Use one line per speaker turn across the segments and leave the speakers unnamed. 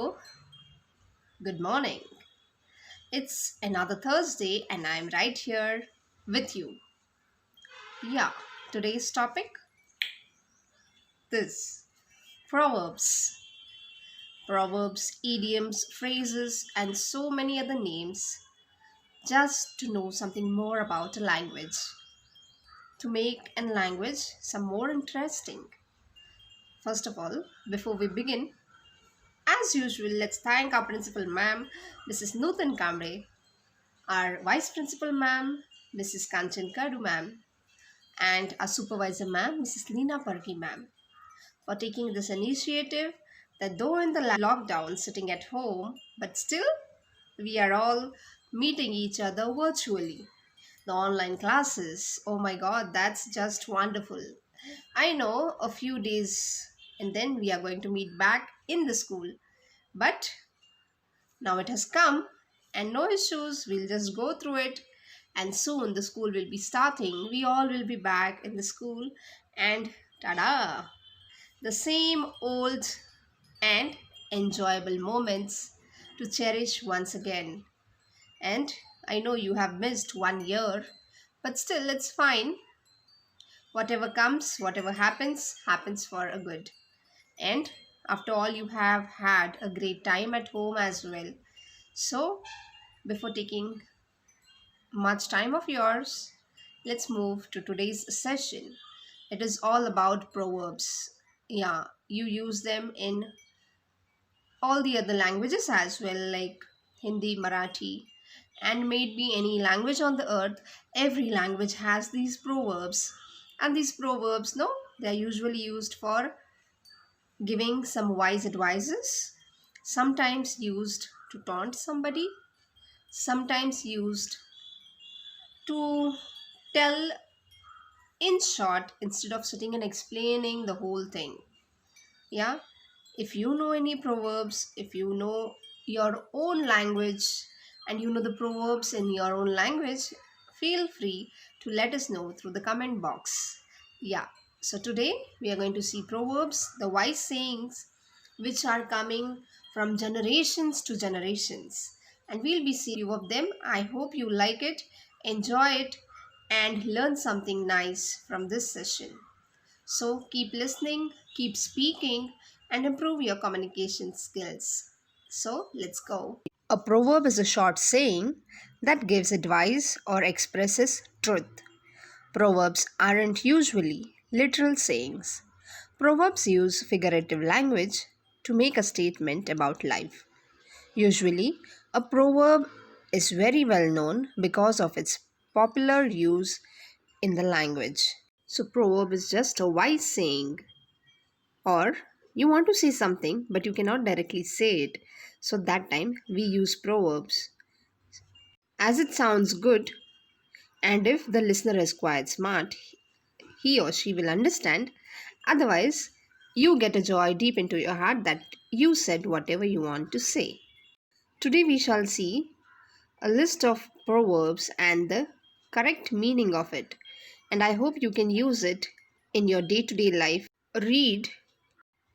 Hello, good morning. It's another Thursday and I'm right here with you. Yeah, today's topic this Proverbs. Proverbs, idioms, phrases, and so many other names just to know something more about a language, to make a language some more interesting. First of all, before we begin, as usual, let's thank our principal ma'am, Mrs. Nutan Kamre, our vice principal ma'am, Mrs. Kanchan Kadu ma'am, and our supervisor ma'am, Mrs. Leena Parki ma'am, for taking this initiative that though in the lockdown sitting at home, but still we are all meeting each other virtually. The online classes, oh my god, that's just wonderful. I know a few days and then we are going to meet back in the school, but now it has come and no issues, we'll just go through it and soon the school will be starting. We all will be back in the school and tada! The same old and enjoyable moments to cherish once again. And I know you have missed 1 year, but still it's fine. Whatever comes, whatever happens, happens for a good. And after all, you have had a great time at home as well. So, before taking much time of yours, let's move to today's session. It is all about proverbs. Yeah, you use them in all the other languages as well, like Hindi, Marathi, and maybe any language on the earth. Every language has these proverbs, and these proverbs, no, they are usually used for giving some wise advices, sometimes used to taunt somebody, sometimes used to tell in short instead of sitting and explaining the whole thing. Yeah, if you know any proverbs, if you know your own language and you know the proverbs in your own language, feel free to let us know through the comment box. Yeah, so today we are going to see proverbs, the wise sayings which are coming from generations to generations, and we'll be seeing few of them. I hope you like it, enjoy it, and learn something nice from this session. So keep listening, keep speaking, and improve your communication skills. So let's go. A proverb is a short saying that gives advice or expresses truth. Proverbs aren't usually literal sayings. Proverbs use figurative language to make a statement about life. Usually, a proverb is very well known because of its popular use in the language. So, proverb is just a wise saying, or you want to say something but you cannot directly say it. So, that time we use proverbs. As it sounds good, and if the listener is quite smart, he or she will understand. Otherwise, you get a joy deep into your heart that you said whatever you want to say. Today, we shall see a list of proverbs and the correct meaning of it. And I hope you can use it in your day to day life. Read,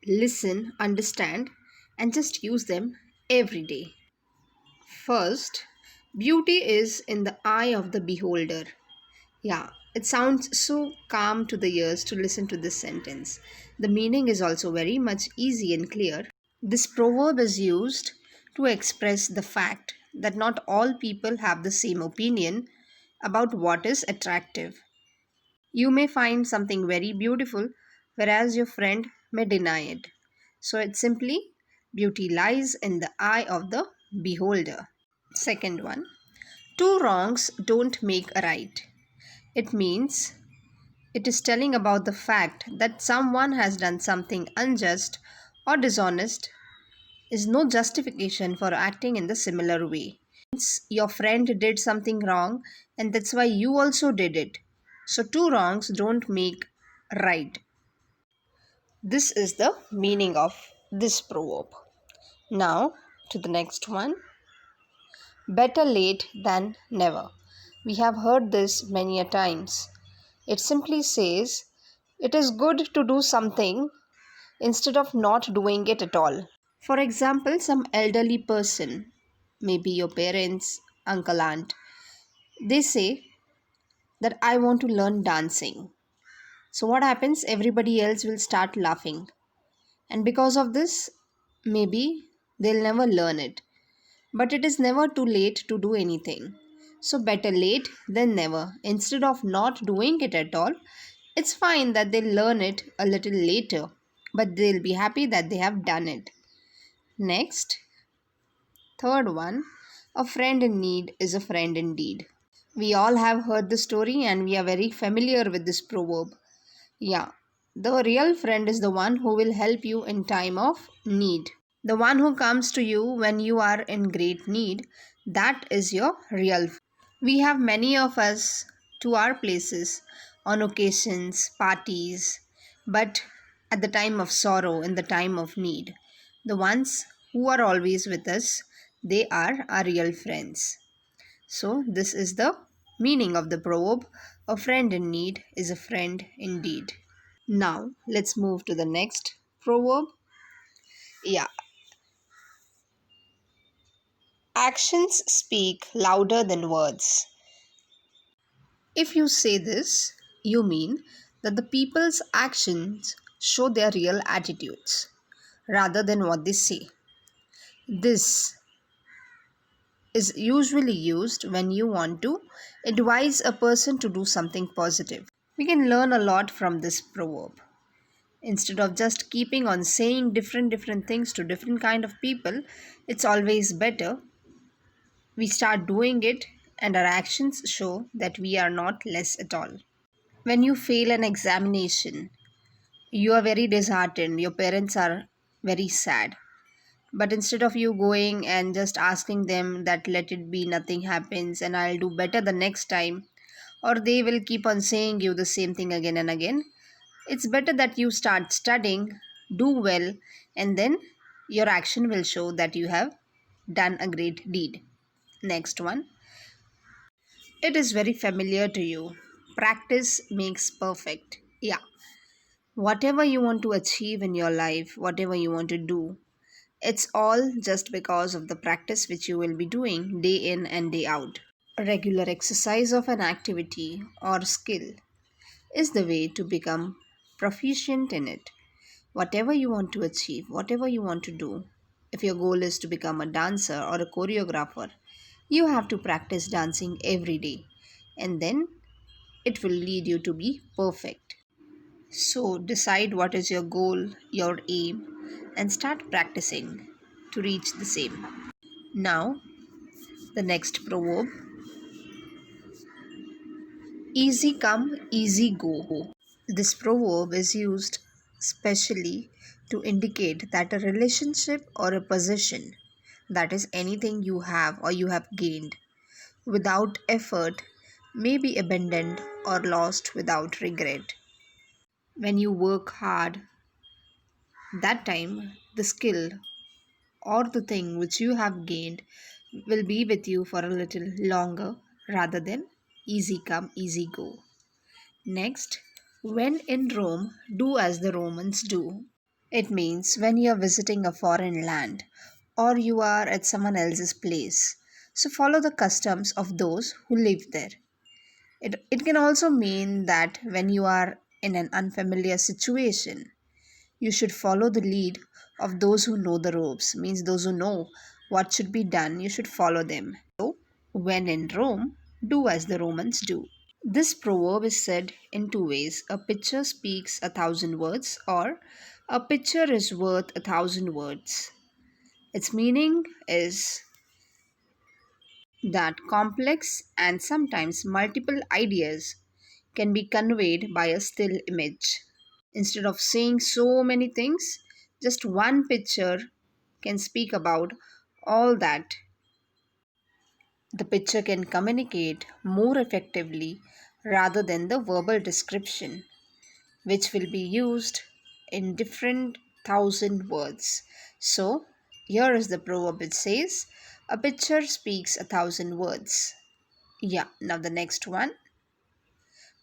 listen, understand, and just use them every day. First, beauty is in the eye of the beholder. Yeah, it sounds so calm to the ears to listen to this sentence. The meaning is also very much easy and clear. This proverb is used to express the fact that not all people have the same opinion about what is attractive. You may find something very beautiful, whereas your friend may deny it. So it's simply beauty lies in the eye of the beholder. Second one, two wrongs don't make a right. It means it is telling about the fact that someone has done something unjust or dishonest is no justification for acting in the similar way. Your friend did something wrong and that's why you also did it. So two wrongs don't make right. This is the meaning of this proverb. Now to the next one. Better late than never. We have heard this many a times. It simply says it is good to do something instead of not doing it at all. For example, some elderly person, maybe your parents, uncle, aunt, they say that I want to learn dancing. So, what happens? Everybody else will start laughing. And because of this, maybe they'll never learn it. But it is never too late to do anything. So, better late than never. Instead of not doing it at all, it's fine that they'll learn it a little later, but they'll be happy that they have done it. Next, third one, a friend in need is a friend indeed. We all have heard the story and we are very familiar with this proverb. Yeah, the real friend is the one who will help you in time of need. The one who comes to you when you are in great need, that is your real friend. We have many of us to our places on occasions, parties, but at the time of sorrow, in the time of need, the ones who are always with us, they are our real friends. So, this is the meaning of the proverb, a friend in need is a friend indeed. Now, let's move to the next proverb. Yeah, actions speak louder than words. If you say this, you mean that the people's actions show their real attitudes rather than what they say. This is usually used when you want to advise a person to do something positive. We can learn a lot from this proverb. Instead of just keeping on saying different things to different kind of people, it's always better we start doing it and our actions show that we are not less at all. When you fail an examination, you are very disheartened, your parents are very sad. But instead of you going and just asking them that let it be, nothing happens, and I'll do better the next time, or they will keep on saying you the same thing again and again, it's better that you start studying, do well, and then your action will show that you have done a great deed. Next one. It is very familiar to you. Practice makes perfect. Yeah. Whatever you want to achieve in your life, whatever you want to do, it's all just because of the practice which you will be doing day in and day out. A regular exercise of an activity or skill is the way to become proficient in it. Whatever you want to achieve, whatever you want to do, if your goal is to become a dancer or a choreographer, you have to practice dancing every day, and then it will lead you to be perfect. So decide what is your goal, your aim, and start practicing to reach the same. Now, the next proverb, easy come, easy go. This proverb is used specially to indicate that a relationship or a possession, that is anything you have or you have gained without effort, may be abandoned or lost without regret. When you work hard, that time the skill or the thing which you have gained will be with you for a little longer rather than easy come, easy go. Next, when in Rome, do as the Romans do. It means when you are visiting a foreign land or you are at someone else's place. So follow the customs of those who live there. It can also mean that when you are in an unfamiliar situation, you should follow the lead of those who know the ropes, means those who know what should be done, you should follow them. So, when in Rome, do as the Romans do. This proverb is said in two ways: a picture speaks a thousand words, or a picture is worth a thousand words. Its meaning is that complex and sometimes multiple ideas can be conveyed by a still image. Instead of saying so many things, just one picture can speak about all that. The picture can communicate more effectively rather than the verbal description, which will be used in different thousand words. So, here is the proverb, it says, a picture speaks a thousand words. Yeah, now the next one.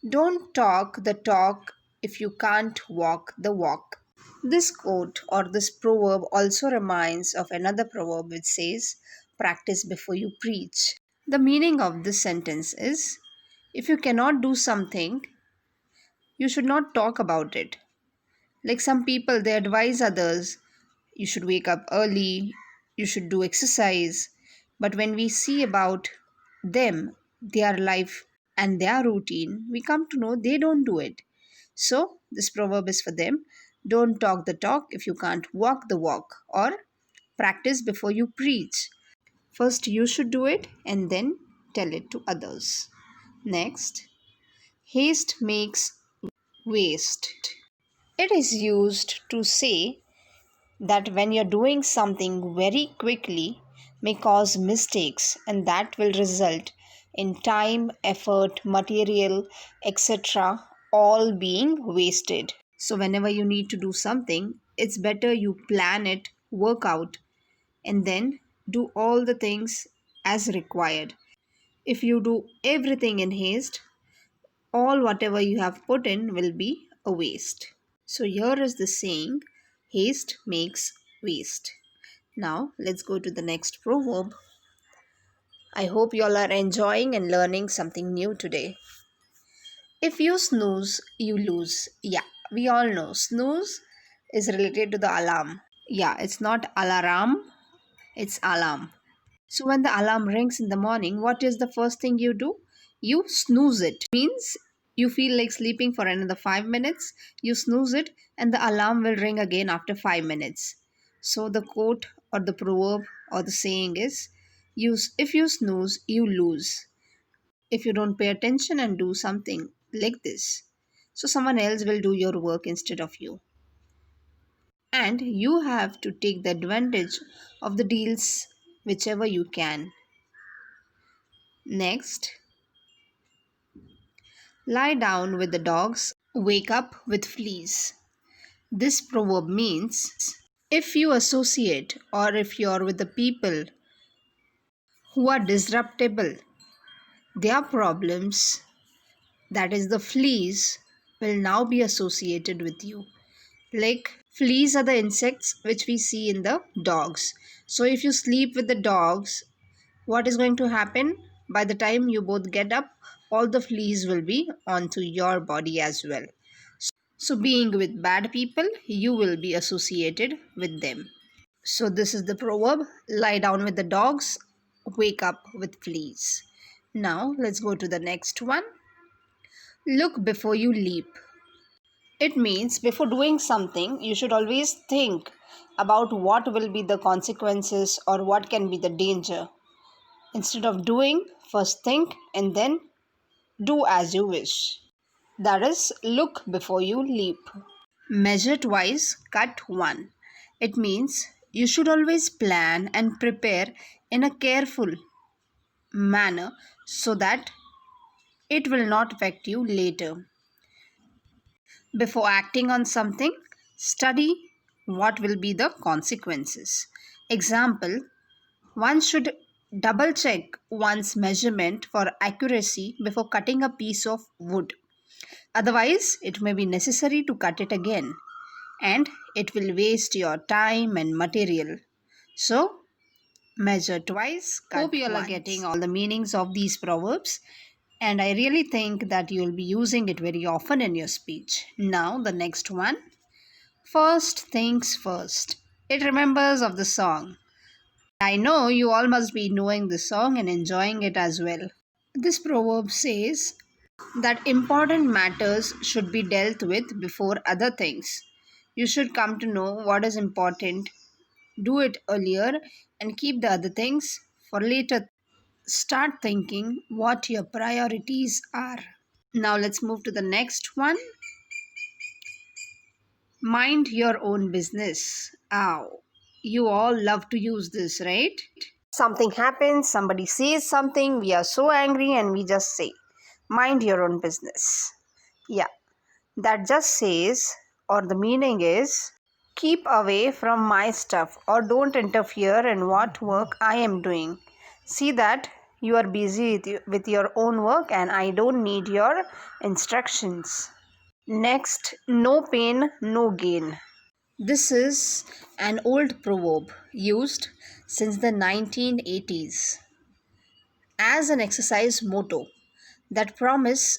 Don't talk the talk if you can't walk the walk. This quote or this proverb also reminds of another proverb which says, practice before you preach. The meaning of this sentence is, if you cannot do something, you should not talk about it. Like some people, they advise others, you should wake up early, you should do exercise. But when we see about them, their life, and their routine, we come to know they don't do it. So, this proverb is for them. Don't talk the talk if you can't walk the walk, or practice before you preach. First, you should do it and then tell it to others. Next, haste makes waste. It is used to say that when you're doing something very quickly may cause mistakes, and that will result in time, effort, material, etc., all being wasted. So whenever you need to do something, it's better you plan it, work out, and then do all the things as required. If you do everything in haste, all whatever you have put in will be a waste. So here is the saying, haste makes waste. Now let's go to the next proverb. I hope you all are enjoying and learning something new today. If you snooze, you lose. Yeah, we all know snooze is related to the alarm. Yeah, it's not alarm, it's alarm. So when the alarm rings in the morning, what is the first thing you do? You snooze it. Means you feel like sleeping for another 5 minutes, you snooze it, and the alarm will ring again after 5 minutes. So the quote or the proverb or the saying is, if you snooze, you lose. If you don't pay attention and do something like this, so someone else will do your work instead of you. And you have to take the advantage of the deals whichever you can. Next, lie down with the dogs, wake up with fleas. This proverb means if you associate or if you're with the people who are disruptible, their problems, that is the fleas, will now be associated with you. Like fleas are the insects which we see in the dogs. So if you sleep with the dogs, what is going to happen? By the time you both get up, all the fleas will be onto your body as well. So being with bad people, you will be associated with them. So this is the proverb, lie down with the dogs, wake up with fleas. Now let's go to the next one. Look before you leap. It means before doing something, you should always think about what will be the consequences or what can be the danger. Instead of doing, first think and then do as you wish. That is, look before you leap. Measure twice, cut one. It means you should always plan and prepare in a careful manner so that it will not affect you later. Before acting on something, study what will be the consequences. Example, one should double check one's measurement for accuracy before cutting a piece of wood. Otherwise, it may be necessary to cut it again and it will waste your time and material. So, measure twice, cut Hope you all are getting all the meanings of these proverbs, and I really think that you will be using it very often in your speech. Now, the next one. First things first. It remembers of the song. I know you all must be knowing the song and enjoying it as well. This proverb says that important matters should be dealt with before other things. You should come to know what is important, do it earlier, and keep the other things for later. Start thinking what your priorities are. Now let's move to the next one. Mind your own business. Ow. You all love to use this, right? Something happens, somebody says something, we are so angry and we just say, mind your own business. Yeah, that just says, or the meaning is, keep away from my stuff or don't interfere in what work I am doing. See that you are busy with your own work and I don't need your instructions. Next, no pain, no gain. This is an old proverb used since the 1980s as an exercise motto that promise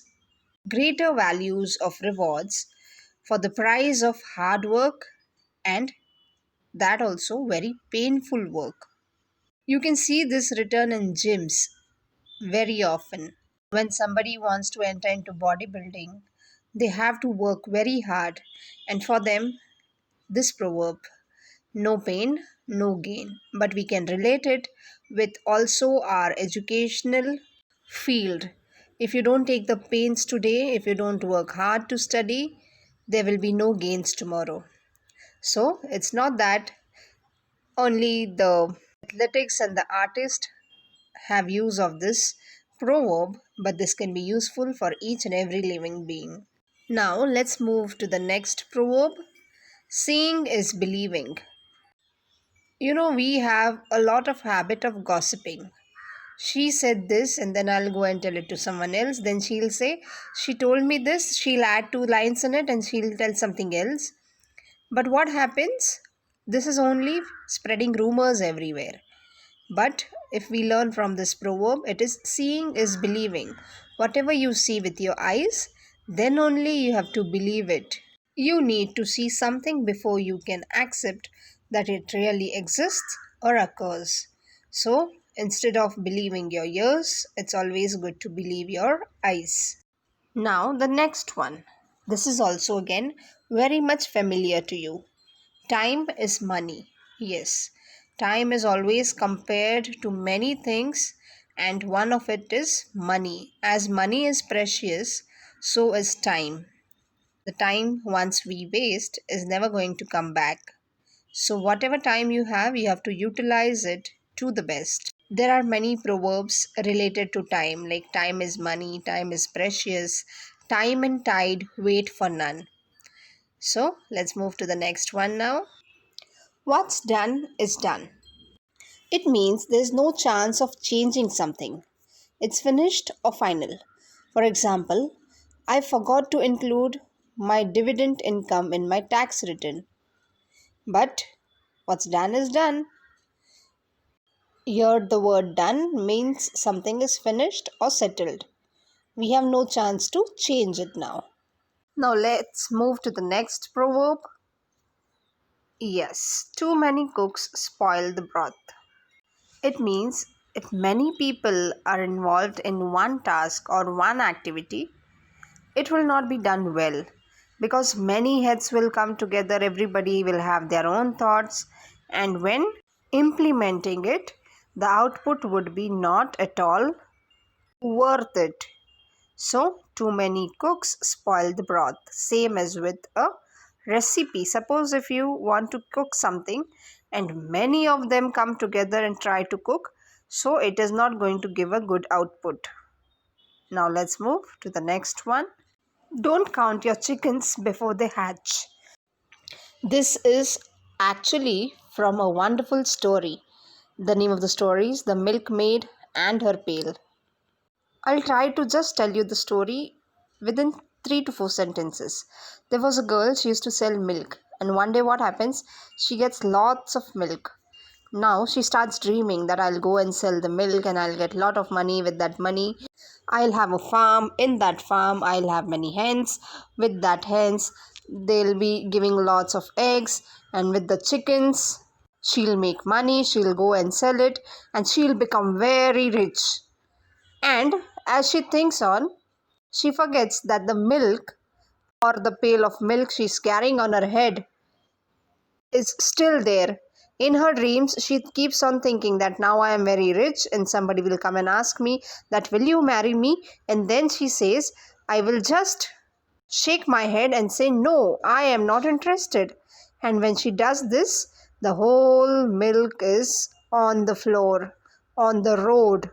greater values of rewards for the price of hard work and that also very painful work. You can see this written in gyms very often. When somebody wants to enter into bodybuilding, they have to work very hard, and for them, this proverb, no pain, no gain. But we can relate it with also our educational field. If you don't take the pains today, if you don't work hard to study, there will be no gains tomorrow. So it's not that only the athletics and the artist have use of this proverb, but this can be useful for each and every living being. Now let's move to the next proverb. Seeing is believing. We have a lot of habit of gossiping. She said this, and then I'll go and tell it to someone else. Then she'll say, she told me this, she'll add two lines in it, and she'll tell something else. But what happens? This is only spreading rumors everywhere. But if we learn from this proverb, it is seeing is believing. Whatever you see with your eyes, then only you have to believe it. You need to see something before you can accept that it really exists or occurs. So instead of believing your ears, it's always good to believe your eyes. Now, the next one. This is also again very much familiar to you. Time is money. Yes, time is always compared to many things, and one of it is money. As money is precious, so is time. The time once we waste is never going to come back. So, whatever time you have to utilize it to the best. There are many proverbs related to time, like time is money, time is precious, time and tide wait for none. So, let's move to the next one now. What's done is done. It means there's no chance of changing something. It's finished or final. For example, I forgot to include my dividend income in my tax return. But what's done is done. Here, the word done means something is finished or settled. We have no chance to change it now. Now, let's move to the next proverb. Yes, too many cooks spoil the broth. It means if many people are involved in one task or one activity, it will not be done well because many heads will come together, everybody will have their own thoughts, and when implementing it, the output would be not at all worth it. So, too many cooks spoil the broth. Same as with a recipe. Suppose if you want to cook something and many of them come together and try to cook, so it is not going to give a good output. Now, let's move to the next one. Don't count your chickens before they hatch. This is actually from a wonderful story. The name of the story is The Milkmaid and Her Pail. I'll try to just tell you the story within 3 to 4 sentences. There was a girl, she used to sell milk, and one day what happens? She gets lots of milk. Now she starts dreaming that I'll go and sell the milk and I'll get a lot of money. With that money, I'll have a farm. In that farm, I'll have many hens. With that hens, they'll be giving lots of eggs, and with the chickens, she'll make money, she'll go and sell it, and she'll become very rich. And as she thinks on, she forgets that the milk or the pail of milk she's carrying on her head is still there. In her dreams, she keeps on thinking that now I am very rich and somebody will come and ask me that will you marry me? And then she says, I will just shake my head and say no, I am not interested. And when she does this, the whole milk is on the floor, on the road,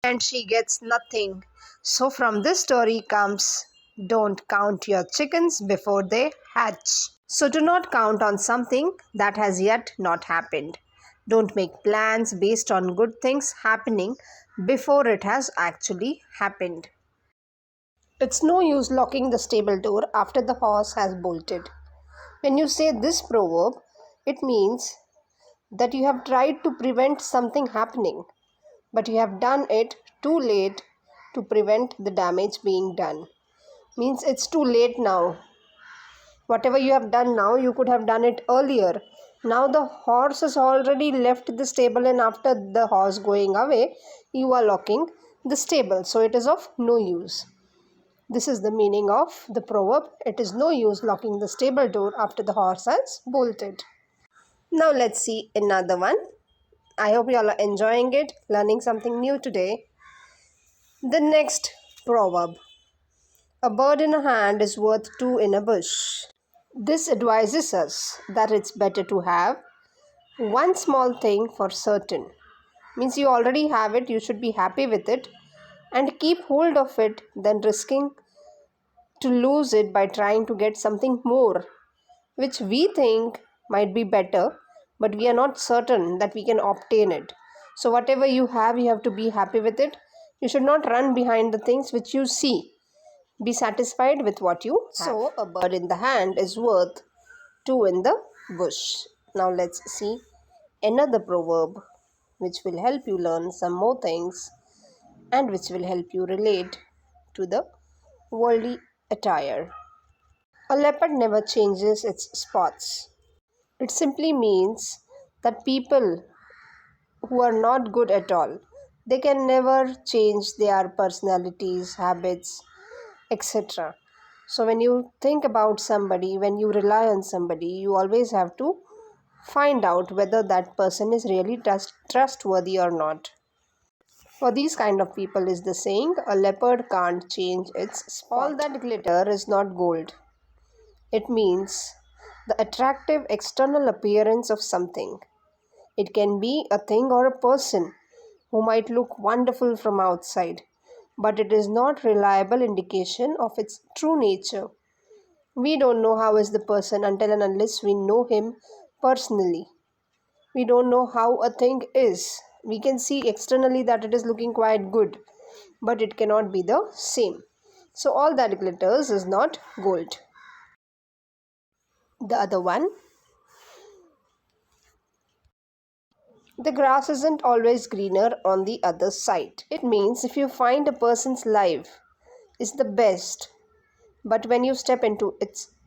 and she gets nothing. So, from this story comes don't count your chickens before they hatch. So, do not count on something that has yet not happened. Don't make plans based on good things happening before it has actually happened. It's no use locking the stable door after the horse has bolted. When you say this proverb, it means that you have tried to prevent something happening, but you have done it too late to prevent the damage being done. Means it's too late now. Whatever you have done now, you could have done it earlier. Now the horse has already left the stable, and after the horse going away, you are locking the stable. So it is of no use. This is the meaning of the proverb. It is no use locking the stable door after the horse has bolted. Now let's see another one. I hope you all are enjoying it, learning something new today. The next proverb: a bird in a hand is worth two in a bush. This advises us that it's better to have one small thing for certain. Means you already have it, you should be happy with it and keep hold of it than risking to lose it by trying to get something more, which we think might be better, but we are not certain that we can obtain it. So, whatever you have to be happy with it. You should not run behind the things which you see. Be satisfied with what you have. So, a bird in the hand is worth two in the bush. Now, let's see another proverb which will help you learn some more things and which will help you relate to the worldly attire. A leopard never changes its spots. It simply means that people who are not good at all, they can never change their personalities, habits, etc. So when you think about somebody, when you rely on somebody, you always have to find out whether that person is really trustworthy or not. For these kind of people is the saying, a leopard can't change its spot. All that glitter is not gold. It means the attractive external appearance of something. It can be a thing or a person who might look wonderful from outside, but it is not reliable indication of its true nature. We don't know how is the person until and unless we know him personally. We don't know how a thing is. We can see externally that it is looking quite good, but it cannot be the same. So all that glitters is not gold. The other one, the grass isn't always greener on the other side. It means if you find a person's life is the best, but when you step into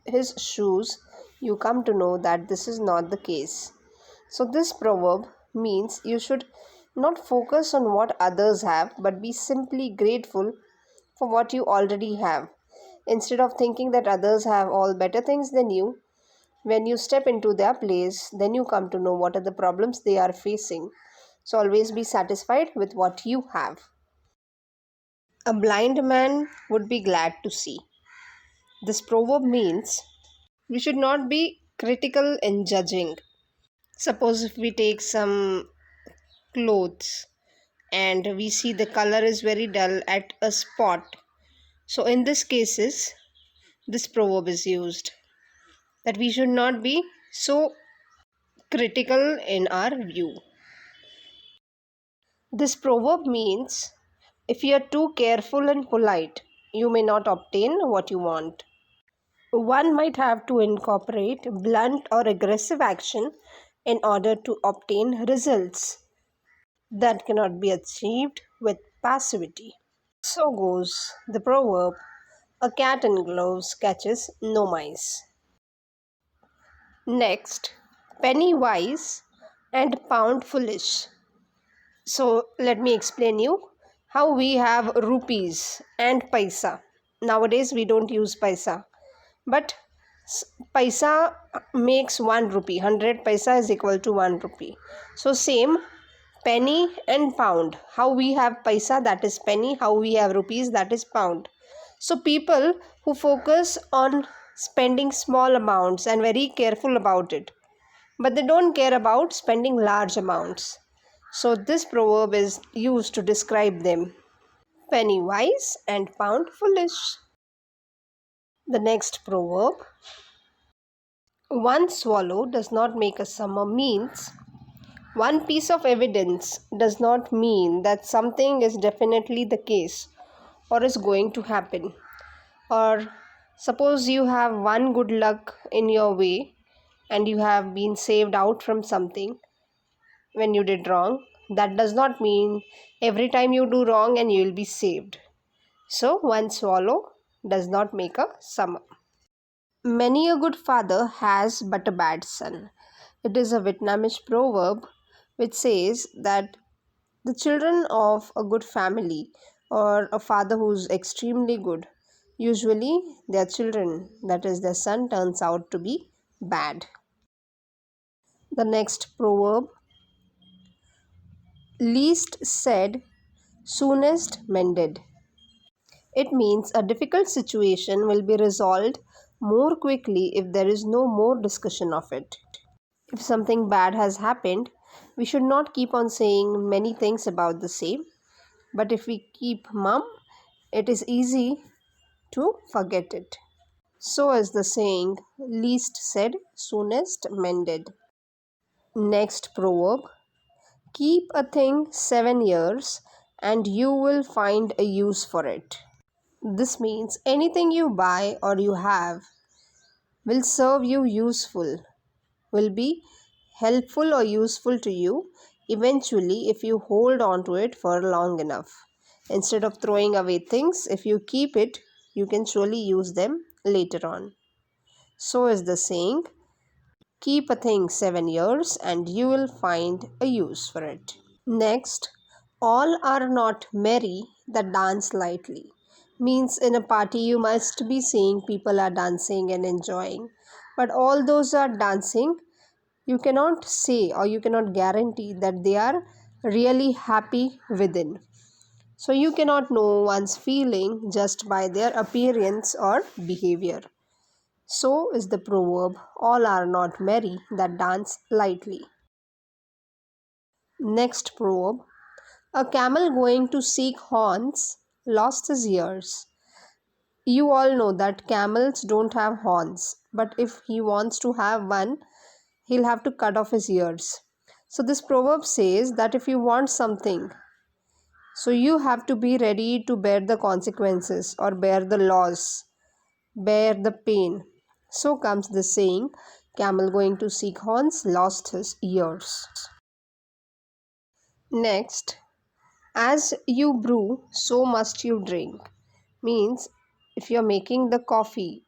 his shoes, you come to know that this is not the case. So this proverb means you should not focus on what others have, but be simply grateful for what you already have. Instead of thinking that others have all better things than you, when you step into their place, then you come to know what are the problems they are facing. So always be satisfied with what you have. A blind man would be glad to see. This proverb means we should not be critical in judging. Suppose if we take some clothes and we see the color is very dull at a spot. So in this cases, this proverb is used that we should not be so critical in our view. This proverb means if you are too careful and polite, you may not obtain what you want. One might have to incorporate blunt or aggressive action in order to obtain results that cannot be achieved with passivity. So goes the proverb, a cat in gloves catches no mice. Next, penny wise and pound foolish. So let me explain you how we have rupees and paisa. Nowadays we don't use paisa, but paisa makes 1 rupee. 100 paisa is equal to 1 rupee. So same penny and pound. How we have paisa, that is penny. How we have rupees, that is pound. So people who focus on spending small amounts and very careful about it, but they don't care about spending large amounts. So this proverb is used to describe them. Penny wise and pound foolish. The next proverb, one swallow does not make a summer, means one piece of evidence does not mean that something is definitely the case or is going to happen, or Suppose you have one good luck in your way and you have been saved out from something when you did wrong. That does not mean every time you do wrong and you will be saved. So, one swallow does not make a summer. Many a good father has but a bad son. It is a Vietnamese proverb which says that the children of a good family or a father who's extremely good, usually their children, that is their son, turns out to be bad. The next proverb, least said, soonest mended. It means a difficult situation will be resolved more quickly if there is no more discussion of it. If something bad has happened, we should not keep on saying many things about the same. But if we keep mum, it is easy to forget it. So is the saying, least said, soonest mended. Next proverb, keep a thing 7 years and you will find a use for it. This means anything you buy or you have will serve you useful, will be helpful or useful to you eventually if you hold on to it for long enough. Instead of throwing away things, if you keep it, you can surely use them later on. So is the saying, keep a thing 7 years and you will find a use for it. Next, all are not merry that dance lightly. Means in a party you must be seeing people are dancing and enjoying. But all those are dancing, you cannot say or you cannot guarantee that they are really happy within. So you cannot know one's feeling just by their appearance or behavior. So is the proverb, all are not merry that dance lightly. Next proverb, a camel going to seek horns lost his ears. You all know that camels don't have horns, but if he wants to have one, he'll have to cut off his ears. So this proverb says that if you want something, so you have to be ready to bear the consequences or bear the loss, bear the pain. So comes the saying, camel going to seek horns lost his ears. Next, as you brew, so must you drink. Means if you're making the coffee,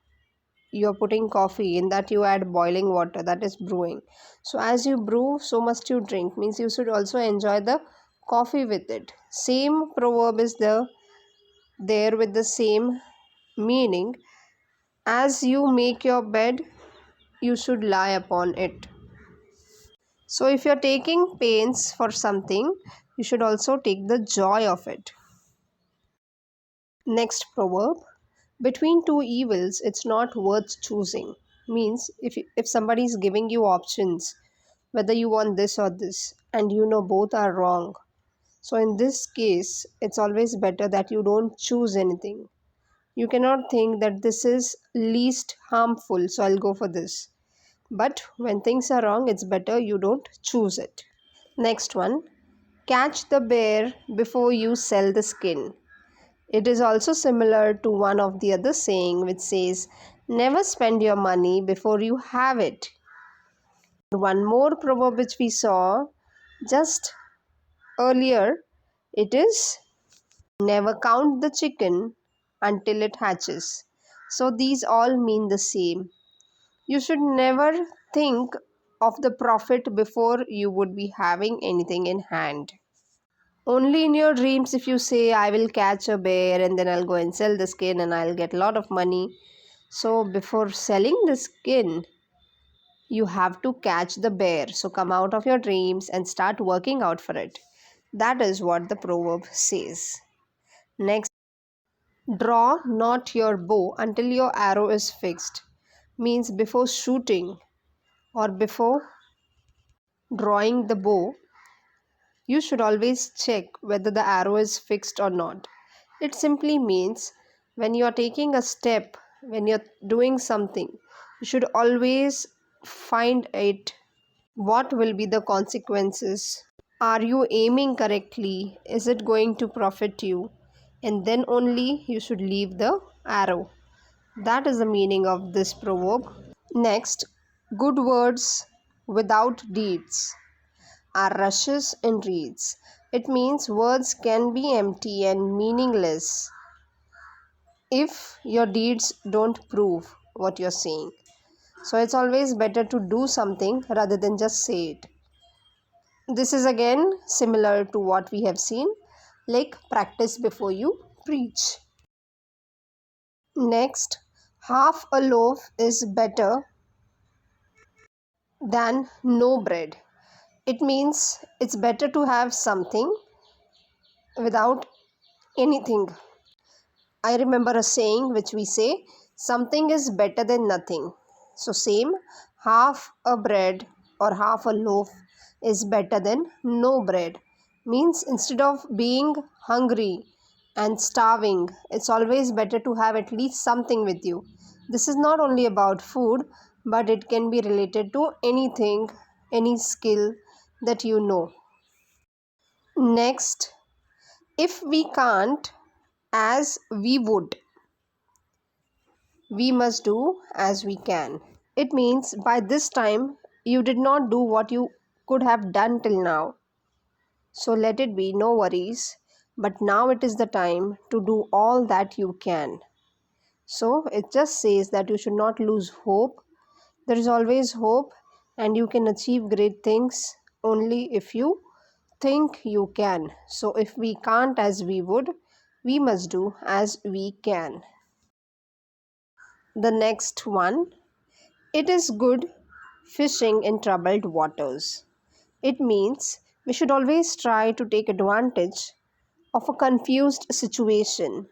you're putting coffee, in that you add boiling water, that is brewing. So as you brew, so must you drink, means you should also enjoy the coffee with it. Same proverb is there with the same meaning. As you make your bed, you should lie upon it. So if you're taking pains for something, you should also take the joy of it. Next proverb, between two evils it's not worth choosing. Means if somebody is giving you options whether you want this or this and you know both are wrong, so in this case it's always better that you don't choose anything. You cannot think that this is least harmful, so I'll go for this. But when things are wrong, it's better you don't choose it. Next one, catch the bear before you sell the skin. It is also similar to one of the other saying which says, never spend your money before you have it. One more proverb which we saw just earlier, it is, never count the chicken until it hatches. So these all mean the same. You should never think of the profit before you would be having anything in hand. Only in your dreams, if you say, I will catch a bear and then I'll go and sell the skin and I'll get a lot of money. So, before selling the skin, you have to catch the bear. So, come out of your dreams and start working out for it. That is what the proverb says. Next, draw not your bow until your arrow is fixed. Means before shooting or before drawing the bow, you should always check whether the arrow is fixed or not. It simply means when you are taking a step, when you're doing something, you should always find it what will be the consequences. Are you aiming correctly? Is it going to profit you? And then only you should leave the arrow. That is the meaning of this proverb. Next, good words without deeds are rushes in reeds. It means words can be empty and meaningless if your deeds don't prove what you're saying. So it's always better to do something rather than just say it. This is again similar to what we have seen, like practice before you preach. Next, half a loaf is better than no bread. It means it's better to have something without anything. I remember a saying which we say, something is better than nothing. So, same, half a bread or half a loaf is better than no bread. Means instead of being hungry and starving, it's always better to have at least something with you. This is not only about food, but it can be related to anything, any skill that you know. Next, if we can't as we would, we must do as we can. It means by this time you did not do what you could have done till now. So let it be, no worries. But now it is the time to do all that you can. So it just says that you should not lose hope. There is always hope, and you can achieve great things only if you think you can. So if we can't as we would, we must do as we can. The next one, it is good fishing in troubled waters. It means we should always try to take advantage of a confused situation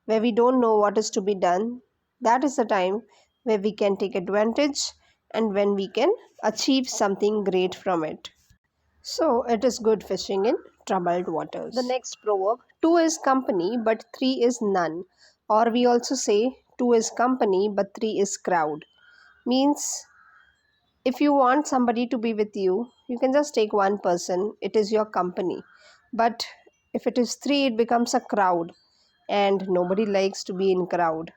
where we don't know what is to be done. That is the time where we can take advantage and when we can achieve something great from it. So it is good fishing in troubled waters. The next proverb, two is company but three is none. Or we also say two is company but three is crowd. Means if you want somebody to be with you, you can just take one person, it is your company. But if it is three, it becomes a crowd, and nobody likes to be in crowd.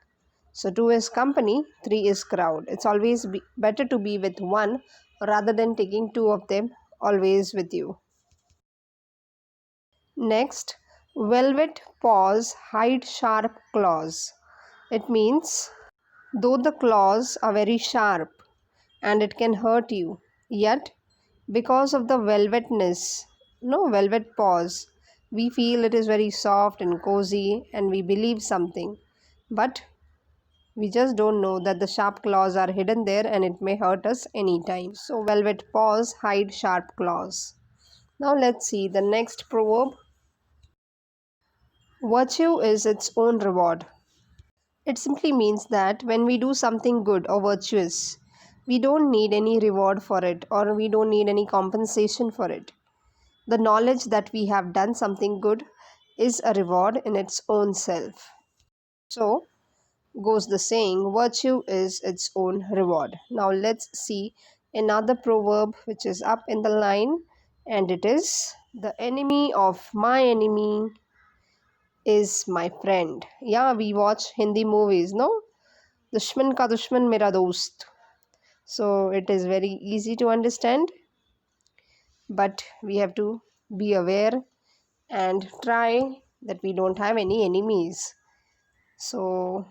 So two is company, three is crowd. It's always better to be with one rather than taking two of them always with you. Next, velvet paws hide sharp claws. It means though the claws are very sharp and it can hurt you, yet because of the velvetness, no velvet paws, we feel it is very soft and cozy and we believe something. But we just don't know that the sharp claws are hidden there and it may hurt us anytime. So, velvet paws hide sharp claws. Now, let's see the next proverb. Virtue is its own reward. It simply means that when we do something good or virtuous, we don't need any reward for it or we don't need any compensation for it. The knowledge that we have done something good is a reward in its own self. So goes the saying, virtue is its own reward. Now let's see another proverb which is up in the line, and it is, the enemy of my enemy is my friend. Yeah, we watch Hindi movies, no? Dushman ka dushman mera dost. So it is very easy to understand, but we have to be aware and try that we don't have any enemies. So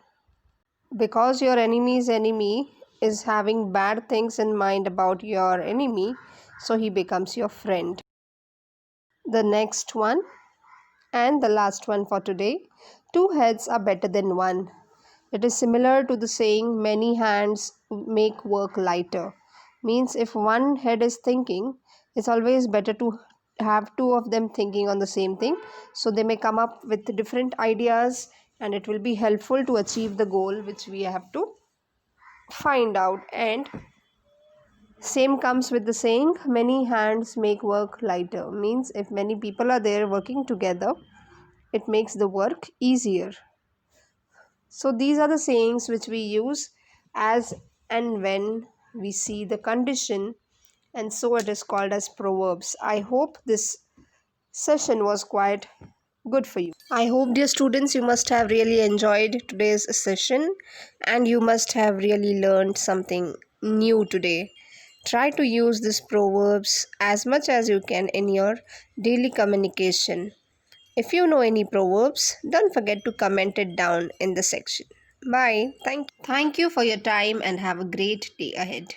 because your enemy's enemy is having bad things in mind about your enemy, so he becomes your friend. The next one and the last one for today, two heads are better than one. It is similar to the saying, many hands make work lighter. Means if one head is thinking, it's always better to have two of them thinking on the same thing. So they may come up with different ideas and it will be helpful to achieve the goal which we have to find out. And same comes with the saying, many hands make work lighter. Means if many people are there working together, it makes the work easier. So these are the sayings which we use as and when we see the condition, and so it is called as proverbs. I hope this session was quite
good for you.
I hope, dear students, you must have really enjoyed today's session and you must have really learned something new today. Try to use these proverbs as much as you can in your daily communication. If you know any proverbs, don't forget to comment it down in the section. Bye. Thank you for your time and have a great day ahead.